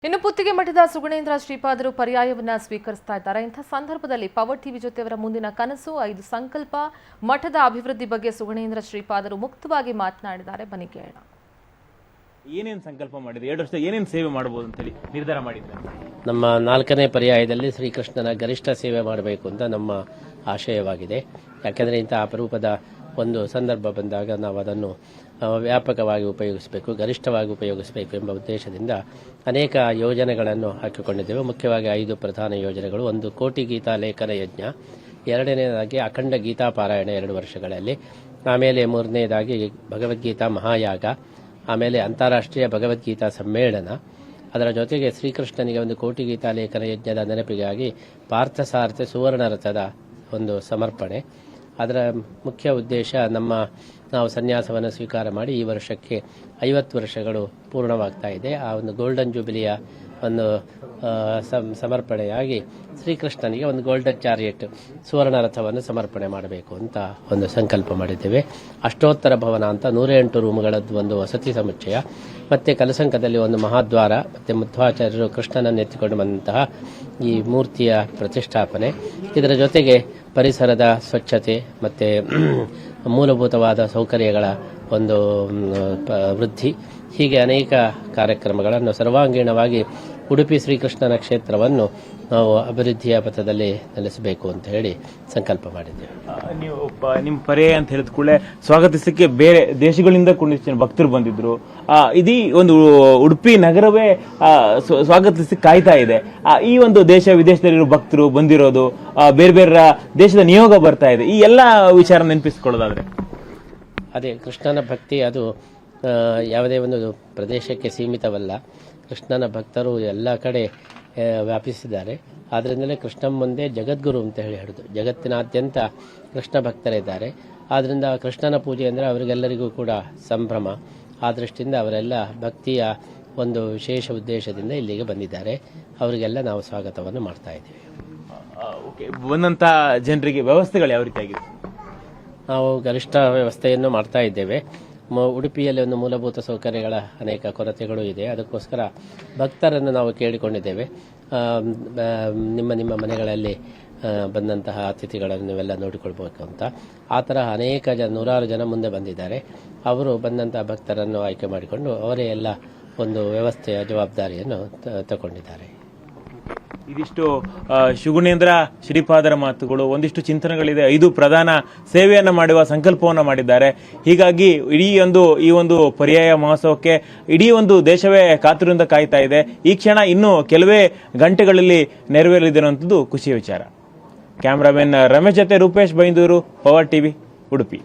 ಇನ್ನು ಪುತ್ತಿಗೆ ಮಠದ ಸುಗುಣೇಂದ್ರ ಶ್ರೀಪಾದರು ಪರ್ಯಾಯವನ್ನ ಸ್ವೀಕರಿಸ್ತಾ ಇದ್ದಾರೆ. ಇಂಥ ಸಂದರ್ಭದಲ್ಲಿ ಪವರ್ ಟಿವಿ ಜೊತೆಯವರ ಮುಂದಿನ ಕನಸು 5 ಸಂಕಲ್ಪ ಮಠದ ಅಭಿವೃದ್ಧಿ ಬಗ್ಗೆ ಸುಗುಣೇಂದ್ರ ಶ್ರೀಪಾದರು ಮುಕ್ತವಾಗಿ ಮಾತನಾಡಿದ್ದಾರೆ. ಬನ್ನಿ ಕೇಳೋಣ. ಏನೇನು ಸಂಕಲ್ಪ ಮಾಡಿದ್ರೆ 2 ವರ್ಷದ ಏನೇನು ಸೇವೆ ಮಾಡಬಹುದು ಅಂತ ಹೇಳಿ ನಿರ್ಧಾರ ಮಾಡಿದ್ರೆ? ನಮ್ಮ 4ನೇ ಪರ್ಯಾಯದಲ್ಲಿ ಶ್ರೀಕೃಷ್ಣನ ಗರಿಷ್ಠ ಸೇವೆ ಮಾಡಬೇಕು ಅಂತ ನಮ್ಮ ಆಶಯವಾಗಿದೆ. ಯಾಕೆಂದರೆ ಇಂಥ ಅಪರೂಪದ ಒಂದು ಸಂದರ್ಭ ಬಂದಾಗ ನಾವು ಅದನ್ನು ವ್ಯಾಪಕವಾಗಿ ಉಪಯೋಗಿಸಬೇಕು, ಗರಿಷ್ಠವಾಗಿ ಉಪಯೋಗಿಸಬೇಕು ಎಂಬ ಉದ್ದೇಶದಿಂದ ಅನೇಕ ಯೋಜನೆಗಳನ್ನು ಹಾಕಿಕೊಂಡಿದ್ದೇವೆ. ಮುಖ್ಯವಾಗಿ 5 ಪ್ರಧಾನ ಯೋಜನೆಗಳು. 1 ಕೋಟಿ ಗೀತಾ ಲೇಖನ ಯಜ್ಞ, 2ನೇದಾಗಿ ಅಖಂಡ ಗೀತಾ ಪಾರಾಯಣ 2 ವರ್ಷಗಳಲ್ಲಿ, ಆಮೇಲೆ 3ನೇದಾಗಿ ಭಗವದ್ಗೀತಾ ಮಹಾಯಾಗ, ಆಮೇಲೆ ಅಂತಾರಾಷ್ಟ್ರೀಯ ಭಗವದ್ಗೀತಾ ಸಮ್ಮೇಳನ, ಅದರ ಜೊತೆಗೆ ಶ್ರೀಕೃಷ್ಣನಿಗೆ 1 ಕೋಟಿ ಗೀತಾ ಲೇಖನ ಯಜ್ಞದ ನೆನಪಿಗಾಗಿ ಪಾರ್ಥಸಾರಥಿ ಸುವರ್ಣ ರಥದ ಒಂದು ಸಮರ್ಪಣೆ. ಅದರ ಮುಖ್ಯ ಉದ್ದೇಶ ನಾವು ಸನ್ಯಾಸವನ್ನು ಸ್ವೀಕಾರ ಮಾಡಿ ಈ ವರ್ಷಕ್ಕೆ 50 ವರ್ಷಗಳು ಪೂರ್ಣವಾಗ್ತಾ ಇದೆ. ಆ ಒಂದು ಗೋಲ್ಡನ್ ಜೂಬಿಲಿಯ ಒಂದು ಸಮರ್ಪಣೆಯಾಗಿ ಶ್ರೀಕೃಷ್ಣನಿಗೆ 1 ಗೋಲ್ಡನ್ ಚಾರಿಯಟ್ ಸುವರ್ಣ ರಥವನ್ನು ಸಮರ್ಪಣೆ ಮಾಡಬೇಕು ಅಂತ ಒಂದು ಸಂಕಲ್ಪ ಮಾಡಿದ್ದೇವೆ. ಅಷ್ಟೋತ್ತರ ಭವನ ಅಂತ 108 ರೂಮುಗಳದ್ದು ಒಂದು ವಸತಿ ಸಮುಚ್ಚಯ, ಮತ್ತೆ ಕಲಸಂಕದಲ್ಲಿ 1 ಮಹಾದ್ವಾರ, ಮತ್ತೆ ಮಧ್ವಾಚಾರ್ಯರು ಕೃಷ್ಣನನ್ನು ಎತ್ತಿಕೊಂಡು ಬಂದಂತಹ ಈ ಮೂರ್ತಿಯ ಪ್ರತಿಷ್ಠಾಪನೆ, ಇದರ ಜೊತೆಗೆ ಪರಿಸರದ ಸ್ವಚ್ಛತೆ ಮತ್ತೆ ಮೂಲಭೂತವಾದ ಸೌಕರ್ಯಗಳ ಒಂದು ವೃದ್ಧಿ, ಹೀಗೆ ಅನೇಕ ಕಾರ್ಯಕ್ರಮಗಳನ್ನು ಸರ್ವಾಂಗೀಣವಾಗಿ ಉಡುಪಿ ಶ್ರೀಕೃಷ್ಣನ ಕ್ಷೇತ್ರವನ್ನು ನಾವು ಅಭಿವೃದ್ಧಿಯ ಪಥದಲ್ಲಿ ನೆಲೆಸಬೇಕು ಅಂತ ಹೇಳಿ ಸಂಕಲ್ಪ ಮಾಡಿದ್ದೇವೆ. ನೀವು ನಿಮ್ಮ ಪರ್ಯಾಯ ಅಂತ ಹೇಳಿದ ಕೂಡಲೇ ಸ್ವಾಗತಿಸಕ್ಕೆ ಬೇರೆ ದೇಶಗಳಿಂದ ಕೂಡ ಭಕ್ತರು ಬಂದಿದ್ರು. ಇದೀ ಒಂದು ಉಡುಪಿ ನಗರವೇ ಸ್ವಾಗತಿಸಕ್ಕೆ ಕಾಯ್ತಾ ಇದೆ. ಈ ಒಂದು ದೇಶ ವಿದೇಶದಲ್ಲಿರೋ ಭಕ್ತರು ಬಂದಿರೋದು, ಬೇರೆ ಬೇರೆ ದೇಶದ ನಿಯೋಗ ಬರ್ತಾ ಇದೆ, ಈ ಎಲ್ಲ ವಿಚಾರ ನೆನಪಿಸಿಕೊಳ್ಳೋದಾದ್ರೆ ಅದೇ ಕೃಷ್ಣನ ಭಕ್ತಿ ಅದು ಯಾವುದೇ ಒಂದು ಪ್ರದೇಶಕ್ಕೆ ಸೀಮಿತವಲ್ಲ. ಕೃಷ್ಣನ ಭಕ್ತರು ಎಲ್ಲ ಕಡೆ ವ್ಯಾಪಿಸಿದ್ದಾರೆ. ಆದ್ದರಿಂದಲೇ ಕೃಷ್ಣ ಮುಂದೆ ಜಗದ್ಗುರು ಅಂತ ಹೇಳೋದು. ಜಗತ್ತಿನಾದ್ಯಂತ ಕೃಷ್ಣ ಭಕ್ತರಿದ್ದಾರೆ. ಆದ್ದರಿಂದ ಕೃಷ್ಣನ ಪೂಜೆ ಅಂದರೆ ಅವರಿಗೆಲ್ಲರಿಗೂ ಕೂಡ ಸಂಭ್ರಮ. ಆ ದೃಷ್ಟಿಯಿಂದ ಅವರೆಲ್ಲ ಭಕ್ತಿಯ ಒಂದು ವಿಶೇಷ ಉದ್ದೇಶದಿಂದ ಇಲ್ಲಿಗೆ ಬಂದಿದ್ದಾರೆ. ಅವರಿಗೆಲ್ಲ ನಾವು ಸ್ವಾಗತವನ್ನು ಮಾಡ್ತಾ ಇದ್ದೀವಿ. ಬಂದಂತ ಜನರಿಗೆ ವ್ಯವಸ್ಥೆಗಳು ಯಾವ ರೀತಿಯಾಗಿದೆ? ನಾವು ಗರಿಷ್ಠ ವ್ಯವಸ್ಥೆಯನ್ನು ಮಾಡ್ತಾ ಇದ್ದೇವೆ. ಉಡುಪಿಯಲ್ಲಿ ಒಂದು ಮೂಲಭೂತ ಸೌಕರ್ಯಗಳ ಅನೇಕ ಕೊರತೆಗಳು ಇದೆ. ಅದಕ್ಕೋಸ್ಕರ ಭಕ್ತರನ್ನು ನಾವು ಕೇಳಿಕೊಂಡಿದ್ದೇವೆ, ನಿಮ್ಮ ಮನೆಗಳಲ್ಲಿ ಬಂದಂತಹ ಅತಿಥಿಗಳನ್ನು ನೀವೆಲ್ಲ ನೋಡಿಕೊಳ್ಬೇಕು ಅಂತ. ಆ ತರಹ ಅನೇಕ ನೂರಾರು ಜನ ಮುಂದೆ ಬಂದಿದ್ದಾರೆ. ಅವರು ಬಂದಂತಹ ಭಕ್ತರನ್ನು ಆಯ್ಕೆ ಮಾಡಿಕೊಂಡು ಅವರೇ ಎಲ್ಲ ಒಂದು ವ್ಯವಸ್ಥೆಯ ಜವಾಬ್ದಾರಿಯನ್ನು ತಗೊಂಡಿದ್ದಾರೆ. ಇದಿಷ್ಟು ಸುಗುಣೇಂದ್ರ ಶ್ರೀಪಾದರ ಮಾತುಗಳು. ಒಂದಿಷ್ಟು ಚಿಂತನೆಗಳಿದೆ. 5 ಪ್ರಧಾನ ಸೇವೆಯನ್ನು ಮಾಡುವ ಸಂಕಲ್ಪವನ್ನು ಮಾಡಿದ್ದಾರೆ. ಹೀಗಾಗಿ ಈ ಒಂದು ಪರ್ಯಾಯ ಮಹೋತ್ಸವಕ್ಕೆ ಇಡೀ ಒಂದು ದೇಶವೇ ಕಾತುರದಿಂದ ಕಾಯ್ತಾ ಇದೆ. ಈ ಕ್ಷಣ ಇನ್ನು ಕೆಲವೇ ಗಂಟೆಗಳಲ್ಲಿ ನೆರವೇರಲಿದೆ ಅನ್ನುವಂಥದ್ದು ಖುಷಿಯ ವಿಚಾರ. ಕ್ಯಾಮರಾಮನ್ ರಮೇಶ್ ಜೊತೆ ರೂಪೇಶ್ ಬೈಂದೂರು, ಪವರ್ ಟಿವಿ, ಉಡುಪಿ.